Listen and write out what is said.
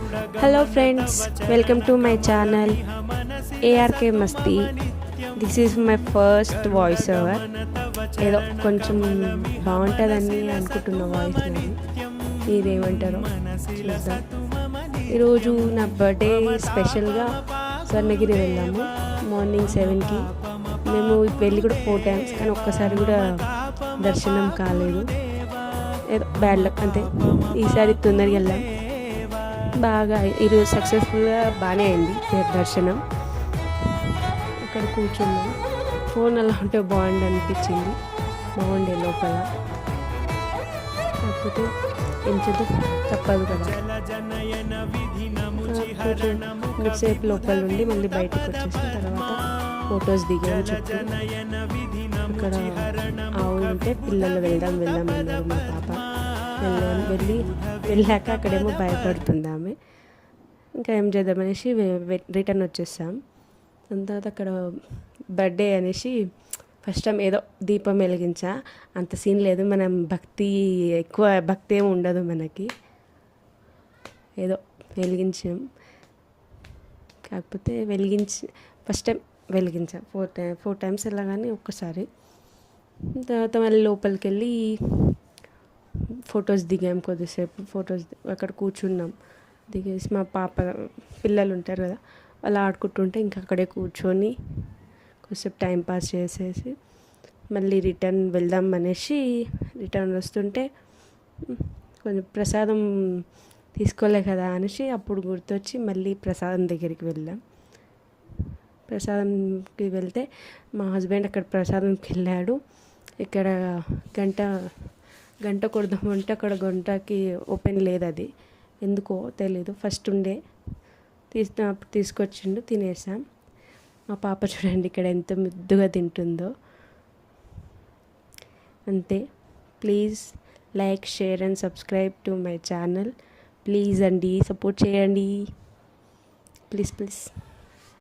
Hello friends, welcome to my channel ARK Masti. This is my first voice over. ఏదో కొంచెం బాగుంటుందని అనుకుంటున్న voice నాది, మీరేమంటారో చూద్దాం. ఈరోజు నా బర్త్డే స్పెషల్గా స్వర్ణగిరి వెళ్ళాము. మార్నింగ్ 7కి మేము వెళ్ళి కూడా 4 times, కానీ ఒక్కసారి కూడా దర్శనం కాలేదు. ఏదో బ్యాడ్ లక్ అంతే. ఈసారి తొందరగా వెళ్ళాం, బాగా ఈరోజు సక్సెస్ఫుల్గా బాగానే అయింది దర్శనం. అక్కడ కూర్చున్నాం. ఫోన్ అలా ఉంటే బాగుండి అనిపించింది, బాగుండే లోపల. కాకపోతే ఏం చేద్దాం, తప్పదు కదా. కొంచెంసేపు లోపల నుండి మళ్ళీ బయటకు వచ్చేసిన తర్వాత ఫొటోస్ దిగాము చుట్టూ. అక్కడ ఆవులు ఉంటే పిల్లలు వెళ్దాం అన్నారు మా పాప. వెళ్ళాక అక్కడేమో భయపడుతుంది ఆమె. ఇంకా ఏం చేద్దామనేసి రిటర్న్ వచ్చేసాం. దాని తర్వాత అక్కడ బర్త్డే అనేసి ఫస్ట్ టైం ఏదో దీపం వెలిగించా. అంత సీన్ లేదు, మనం ఎక్కువ భక్తి ఏమి ఉండదు మనకి. ఏదో వెలిగించాం, కాకపోతే ఫస్ట్ టైం వెలిగించాం. 4 times వెళ్ళగానే ఒక్కసారి. తర్వాత మళ్ళీ లోపలికి వెళ్ళి ఫొటోస్ దిగాం. కొద్దిసేపు ఫొటోస్ అక్కడ కూర్చున్నాం. దిగేసి మా పాప పిల్లలు ఉంటారు కదా, వాళ్ళు ఆడుకుంటుంటే ఇంకా అక్కడే కూర్చొని కొద్దిసేపు టైంపాస్ చేసేసి మళ్ళీ రిటర్న్ వెళ్దాం అనేసి రిటర్న్ వస్తుంటే కొంచెం ప్రసాదం తీసుకోలే కదా అనేసి అప్పుడు గుర్తొచ్చి మళ్ళీ ప్రసాదం దగ్గరికి వెళ్ళాం. ప్రసాదంకి వెళ్తే మా హస్బెండ్ అక్కడ ప్రసాదంకి వెళ్ళాడు. ఇక్కడ గంట కొడదామంటే అక్కడ గంటకి ఓపెన్ లేదు, అది ఎందుకో తెలీదు. ఫస్ట్ ఉండే తీసుకొచ్చిండు, తినేసాం. మా పాప చూడండి ఇక్కడ ఎంత ముద్దుగా తింటుందో. అంతే. Please like, share and subscribe to my channel. Please అండి, సపోర్ట్ చేయండి. ప్లీజ్.